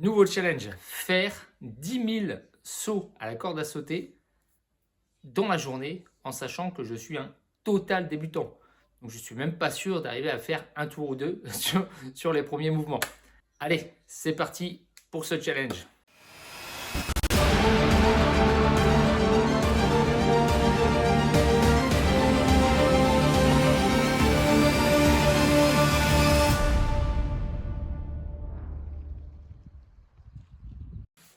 Nouveau challenge, faire 10 000 sauts à la corde à sauter dans la journée en sachant que je suis un total débutant. Donc je ne suis même pas sûr d'arriver à faire un tour ou deux sur les premiers mouvements. Allez, c'est parti pour ce challenge.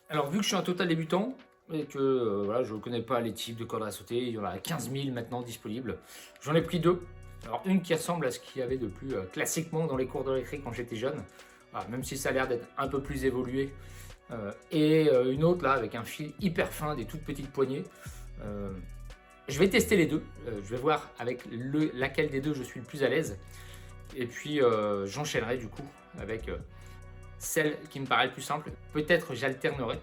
Alors vu que je suis un total débutant et que voilà, je ne connais pas les types de cordes à sauter, il y en a 15 000 maintenant disponibles, j'en ai pris deux. Alors une qui ressemble à ce qu'il y avait de plus classiquement dans les cours de récré quand j'étais jeune, voilà, même si ça a l'air d'être un peu plus évolué, et une autre là avec un fil hyper fin, des toutes petites poignées. Je vais tester les deux, je vais voir avec laquelle des deux je suis le plus à l'aise, et puis j'enchaînerai du coup avec celle qui me paraît le plus simple. Peut-être j'alternerai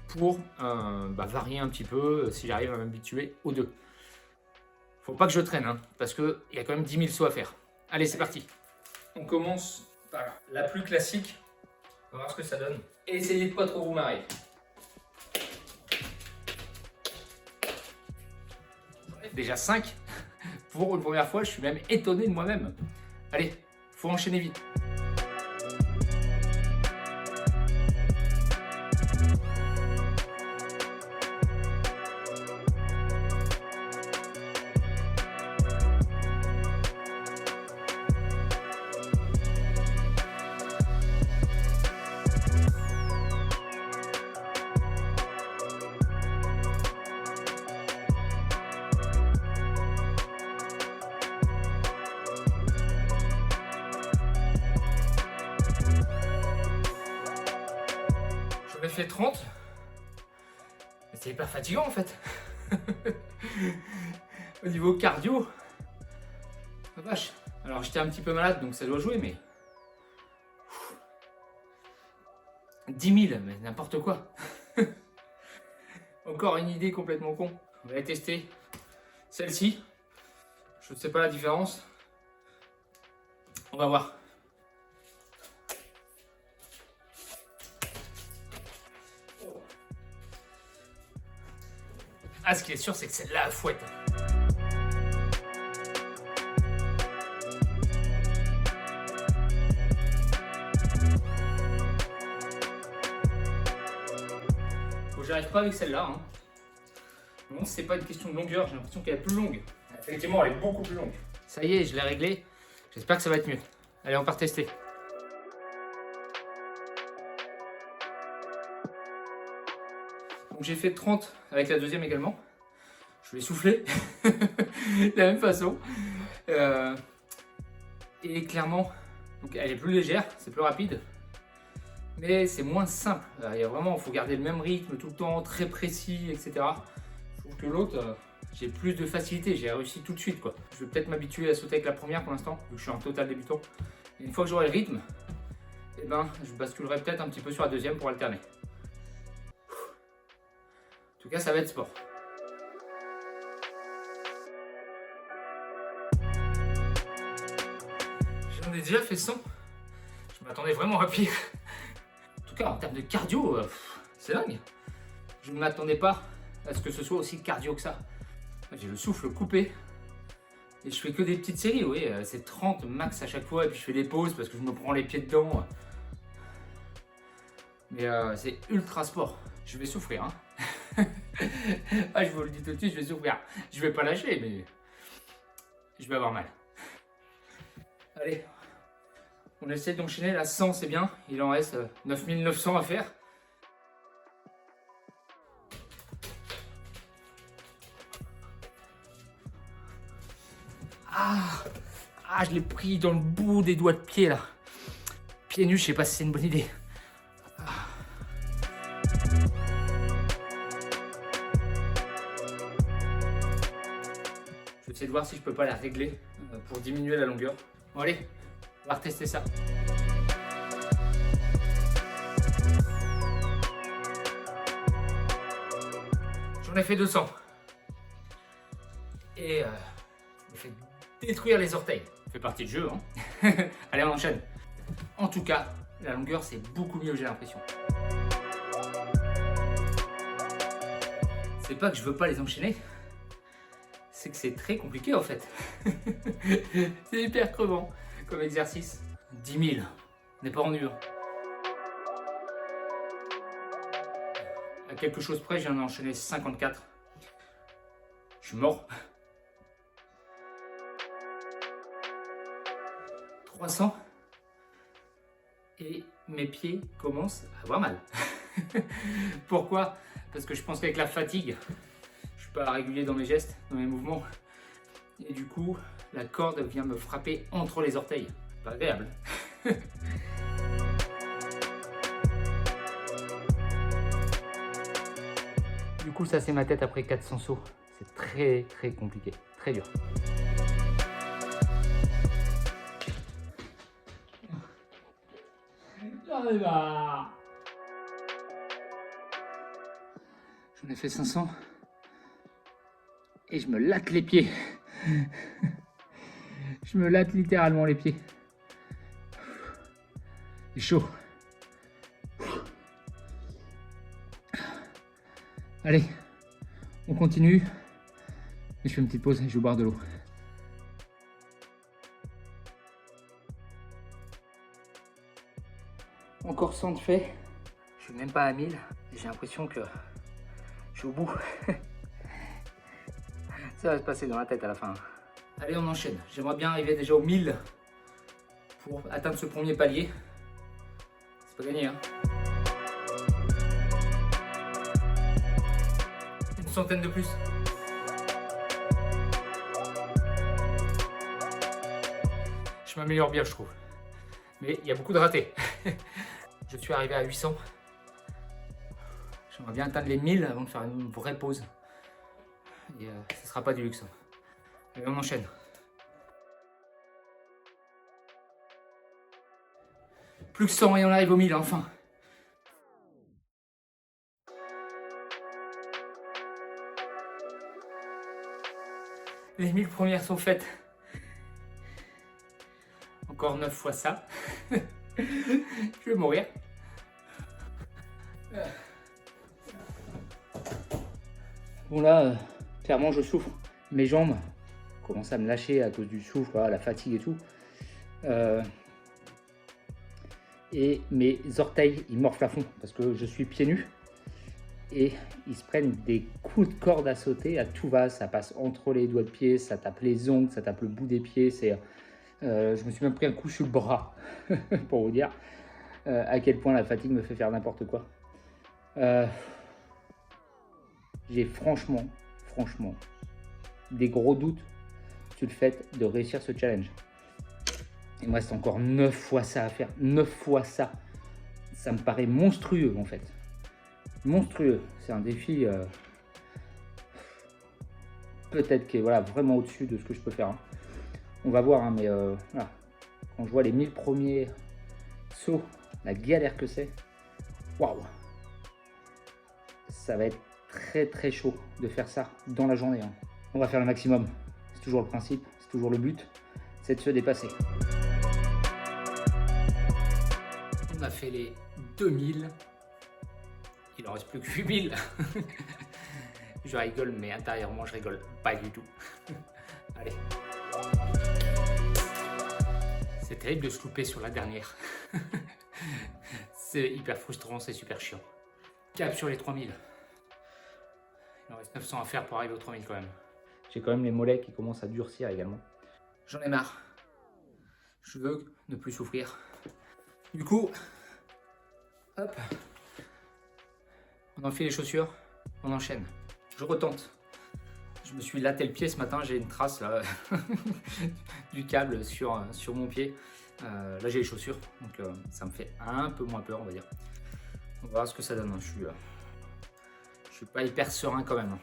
pour varier un petit peu si j'arrive à m'habituer aux deux. Faut pas que je traîne, hein, parce qu'il y a quand même 10 000 sauts à faire. Allez, c'est parti. On commence par la plus classique. On va voir ce que ça donne. Et essayez de pas trop vous marrer. Déjà 5. Pour une première fois, je suis même étonné de moi-même. Allez, faut enchaîner vite. J'en ai fait 30. C'est hyper fatigant en fait. Au niveau cardio. Oh vache. Alors j'étais un petit peu malade donc ça doit jouer mais. 10 000, mais n'importe quoi. Encore une idée complètement con. On va la tester. Celle-ci. Je ne sais pas la différence. On va voir. Ah, ce qui est sûr, c'est que celle-là, fouette. Faut que j'arrive pas avec celle-là. Hein. Non, c'est pas une question de longueur, j'ai l'impression qu'elle est plus longue. Effectivement, elle est beaucoup plus longue. Ça y est, je l'ai réglé. J'espère que ça va être mieux. Allez, on part tester. Donc j'ai fait 30 avec la deuxième également. Je vais souffler de la même façon. Et clairement, donc elle est plus légère, c'est plus rapide. Mais c'est moins simple. Il y a vraiment, il faut garder le même rythme tout le temps, très précis, etc. Je trouve que l'autre, j'ai plus de facilité, j'ai réussi tout de suite, quoi. Je vais peut-être m'habituer à sauter avec la première pour l'instant, vu que je suis un total débutant. Et une fois que j'aurai le rythme, eh ben, je basculerai peut-être un petit peu sur la deuxième pour alterner. En tout cas, ça va être sport. J'en ai déjà fait 100. Je m'attendais vraiment à pire. En tout cas, en termes de cardio, c'est dingue. Je ne m'attendais pas à ce que ce soit aussi cardio que ça. J'ai le souffle coupé. Et je fais que des petites séries, oui. C'est 30 max à chaque fois. Et puis je fais des pauses parce que je me prends les pieds dedans. Mais c'est ultra sport. Je vais souffrir, hein. Ah, je vous le dis tout de suite, je vais souffrir. Je vais pas lâcher, mais je vais avoir mal. Allez, on essaie d'enchaîner. Là, 100, c'est bien. Il en reste 9 900 à faire. Ah, je l'ai pris dans le bout des doigts de pied, là. Pieds nus, je sais pas si c'est une bonne idée. Je vais essayer de voir si je peux pas la régler pour diminuer la longueur. Bon allez, on va retester ça. J'en ai fait 200. Et je me fais détruire les orteils. Ça fait partie du jeu, hein. Allez, on enchaîne. En tout cas, La longueur, c'est beaucoup mieux, j'ai l'impression. C'est pas que je veux pas les enchaîner, c'est que c'est très compliqué en fait. C'est hyper crevant comme exercice. 10 000, on n'est pas rendu. À quelque chose près, j'en ai enchaîné 54. Je suis mort. 300. Et mes pieds commencent à avoir mal. Pourquoi? Parce que je pense qu'avec la fatigue, je suis pas régulier dans mes gestes, dans mes mouvements. Et du coup, la corde vient me frapper entre les orteils. Pas agréable. Du coup, ça c'est ma tête après 400 sauts. C'est très très compliqué, très dur. J'en ai marre. J'en ai fait 500 et je me latte les pieds. Je me latte littéralement les pieds. C'est chaud. Allez, on continue. Et je fais une petite pause et je vais boire de l'eau. Encore 100 de fait. Je suis même pas à 1000. J'ai l'impression que je suis au bout. Ça va se passer dans la tête à la fin. Allez, on enchaîne. J'aimerais bien arriver déjà aux 1000 pour atteindre ce premier palier. C'est pas gagné, hein. Une centaine de plus. Je m'améliore bien, je trouve. Mais il y a beaucoup de ratés. Je suis arrivé à 800. J'aimerais bien atteindre les 1000 avant de faire une vraie pause. Et ce sera pas du luxe. Allez, on enchaîne. Plus que 100 et on arrive aux 1000 enfin. Les 1000 premières sont faites. Encore 9 fois ça. Je vais mourir. Bon là, clairement je souffre. Mes jambes commencent à me lâcher à cause du souffle, voilà, la fatigue et tout. Et mes orteils, ils morflent à fond parce que je suis pieds nus. Et ils se prennent des coups de corde à sauter à tout va. Ça passe entre les doigts de pied, ça tape les ongles, ça tape le bout des pieds. Je me suis même pris un coup sur le bras pour vous dire à quel point la fatigue me fait faire n'importe quoi. J'ai franchement, des gros doutes sur le fait de réussir ce challenge. Il me reste encore 9 fois ça à faire. 9 fois ça. Ça me paraît monstrueux en fait. Monstrueux. C'est un défi peut-être qui est voilà, vraiment au-dessus de ce que je peux faire. Hein. On va voir, hein, mais voilà. Quand je vois les 1000 premiers sauts, la galère que c'est, waouh! Ça va être très chaud de faire ça dans la journée. Hein. On va faire le maximum. C'est toujours le principe, c'est toujours le but, c'est de se dépasser. On a fait les 2000. Il en reste plus que 8000. Je rigole, mais intérieurement, je rigole pas du tout. Allez. C'est terrible de se louper sur la dernière. C'est hyper frustrant, c'est super chiant. Cap sur les 3000. Il en reste 900 à faire pour arriver aux 3000 quand même. J'ai quand même les mollets qui commencent à durcir également. J'en ai marre. Je veux ne plus souffrir. Du coup, hop. On enfile les chaussures, on enchaîne. Je retente. Je me suis latté le pied ce matin, j'ai une trace là, du câble sur mon pied. Là j'ai les chaussures, donc ça me fait un peu moins peur on va dire. On va voir ce que ça donne. Hein. Je suis pas hyper serein quand même.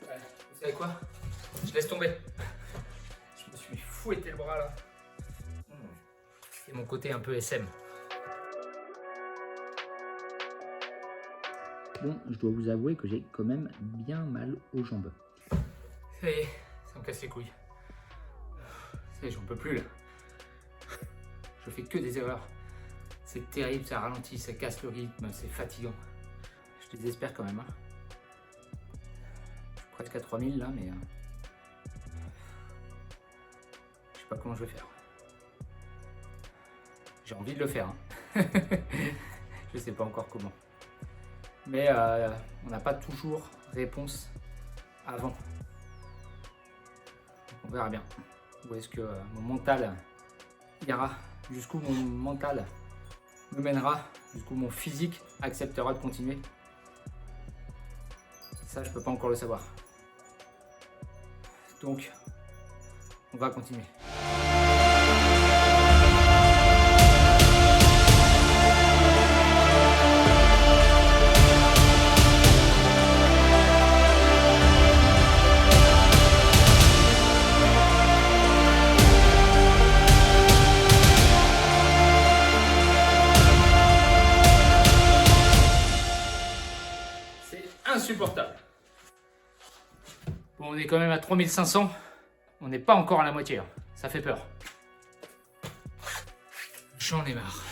Ouais, vous savez quoi? Je laisse tomber. Je me suis fouetté le bras là. C'est mon côté un peu SM. Bon, je dois vous avouer que j'ai quand même bien mal aux jambes. Ça y est, ça me casse les couilles. J'en peux plus là. Je fais que des erreurs. C'est terrible, ça ralentit, ça casse le rythme, c'est fatigant. Je désespère quand même. Hein. Je suis presque à 3000 là, mais je sais pas comment je vais faire. J'ai envie de le faire. Hein. Je sais pas encore comment. Mais on n'a pas toujours réponse avant. On verra bien. Où est-ce que mon mental ira, jusqu'où mon mental me mènera, jusqu'où mon physique acceptera de continuer. Ça, je peux pas encore le savoir. Donc, on va continuer. Insupportable. Bon, on est quand même à 3500. On n'est pas encore à la moitié. Hein. Ça fait peur. J'en ai marre.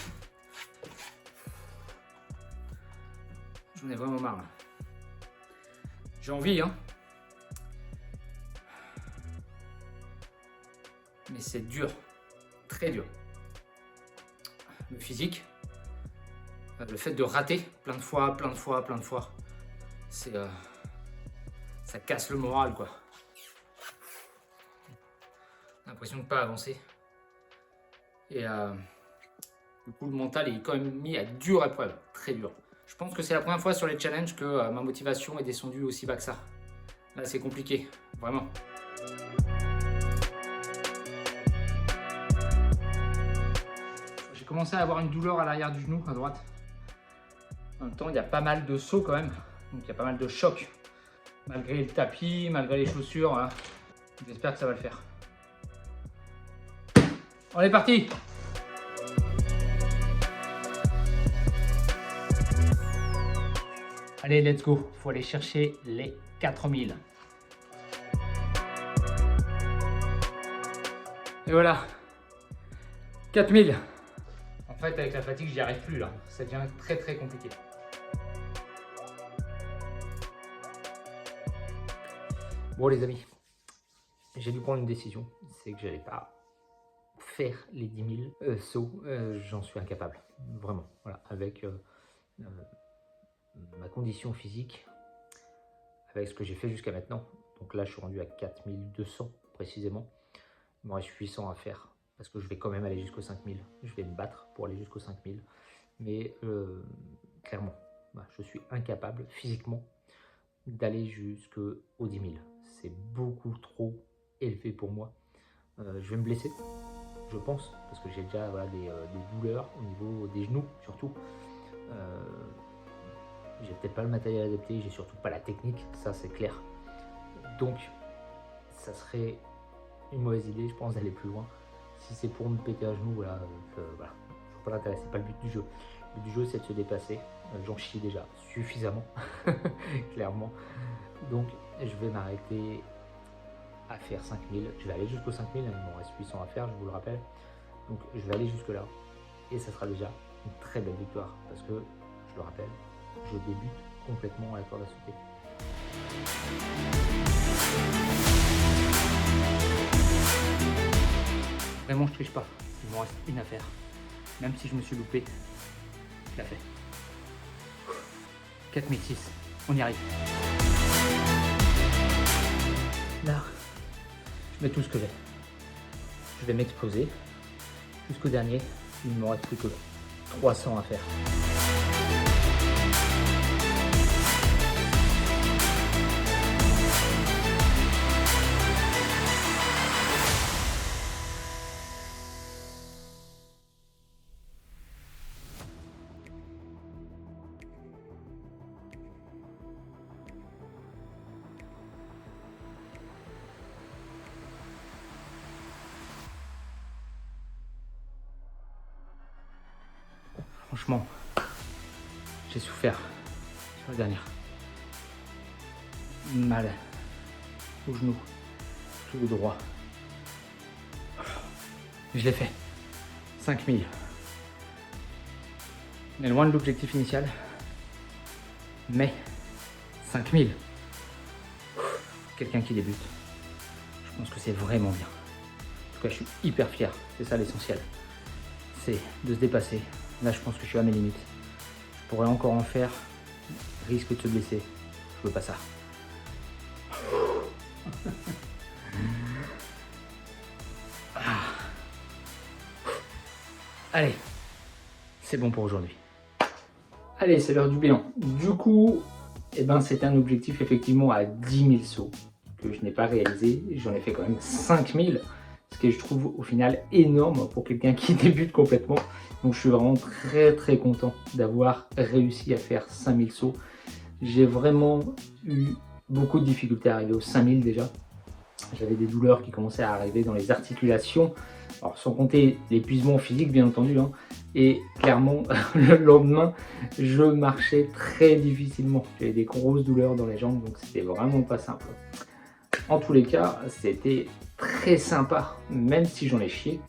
J'en ai vraiment marre. J'ai envie, hein. Mais c'est dur. Très dur. Le physique. Le fait de rater plein de fois. C'est ça casse le moral, quoi. L'impression de pas avancer. Et du coup, le mental est quand même mis à dure épreuve, très dur. Je pense que c'est la première fois sur les challenges que ma motivation est descendue aussi bas que ça. Là, c'est compliqué, vraiment. J'ai commencé à avoir une douleur à l'arrière du genou, à droite. En même temps, il y a pas mal de sauts quand même. Donc il y a pas mal de chocs, malgré le tapis, malgré les chaussures. Voilà. J'espère que ça va le faire. On est parti! Allez, let's go. Faut aller chercher les 4000. Et voilà. 4000. En fait, avec la fatigue, j'y arrive plus là. Ça devient très compliqué. Bon les amis, j'ai dû prendre une décision, c'est que j'allais pas faire les 10 000 sauts, j'en suis incapable, vraiment, voilà, avec ma condition physique, avec ce que j'ai fait jusqu'à maintenant. Donc là je suis rendu à 4200 précisément, il me reste 800 à faire, parce que je vais quand même aller jusqu'aux 5000, je vais me battre pour aller jusqu'aux 5000, mais clairement, bah, je suis incapable physiquement d'aller jusqu'aux 10 000. C'est beaucoup trop élevé pour moi. Je vais me blesser, je pense, parce que j'ai déjà voilà, des douleurs au niveau des genoux, surtout. J'ai peut-être pas le matériel adapté, j'ai surtout pas la technique, ça c'est clair. Donc, ça serait une mauvaise idée, je pense, d'aller plus loin. Si c'est pour me péter à genoux, voilà, voilà. Faut pas l'intéresser, c'est pas le but du jeu. Le but du jeu, c'est de se dépasser. J'en chie déjà suffisamment, clairement. Donc, je vais m'arrêter à faire 5000. Je vais aller jusqu'aux 5000, il m'en reste 800 à faire, je vous le rappelle. Donc, je vais aller jusque là. Et ça sera déjà une très belle victoire. Parce que, je le rappelle, je débute complètement à la corde à sauter. Vraiment, je triche pas. Il m'en reste une à faire. Même si je me suis loupé, je l'ai fait. 4006, on y arrive. Là, je mets tout ce que j'ai. Je vais m'exploser jusqu'au dernier. Il ne me reste plus que 300 à faire. Franchement, j'ai souffert sur la dernière. Mal au genou, tout le droit. Je l'ai fait. 5000. On est loin de l'objectif initial. Mais 5000. Quelqu'un qui débute. Je pense que c'est vraiment bien. En tout cas, je suis hyper fier. C'est ça l'essentiel. C'est de se dépasser. Là, je pense que je suis à mes limites. Je pourrais encore en faire. Risque de se blesser. Je veux pas ça. Allez, c'est bon pour aujourd'hui. Allez, c'est l'heure du bilan. Du coup, c'est un objectif effectivement à 10 000 sauts que je n'ai pas réalisé. J'en ai fait quand même 5 000, ce que je trouve au final énorme pour quelqu'un qui débute complètement. Donc je suis vraiment très content d'avoir réussi à faire 5 000 sauts. J'ai vraiment eu beaucoup de difficultés à arriver aux 5 000 déjà. J'avais des douleurs qui commençaient à arriver dans les articulations. Alors sans compter l'épuisement physique bien entendu, hein. Et clairement le lendemain je marchais très difficilement, j'avais des grosses douleurs dans les jambes, donc c'était vraiment pas simple. En tous les cas c'était très sympa, même si j'en ai chié.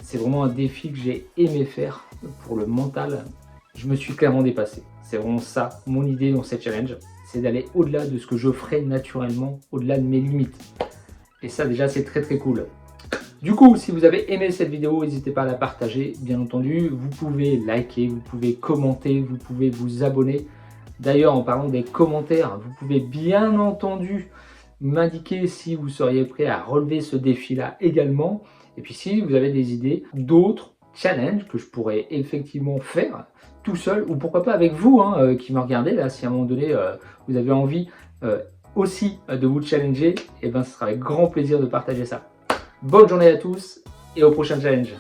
C'est vraiment un défi que j'ai aimé faire pour le mental. Je me suis clairement dépassé, c'est vraiment ça mon idée dans cette challenge, c'est d'aller au-delà de ce que je ferais naturellement, au-delà de mes limites. Et ça déjà c'est très cool. Du coup, si vous avez aimé cette vidéo, n'hésitez pas à la partager, bien entendu. Vous pouvez liker, vous pouvez commenter, vous pouvez vous abonner. D'ailleurs, en parlant des commentaires, vous pouvez bien entendu m'indiquer si vous seriez prêt à relever ce défi-là également. Et puis si vous avez des idées d'autres challenges que je pourrais effectivement faire tout seul, ou pourquoi pas avec vous qui me regardez, là, si à un moment donné vous avez envie aussi de vous challenger, ce sera avec grand plaisir de partager ça. Bonne journée à tous et au prochain challenge.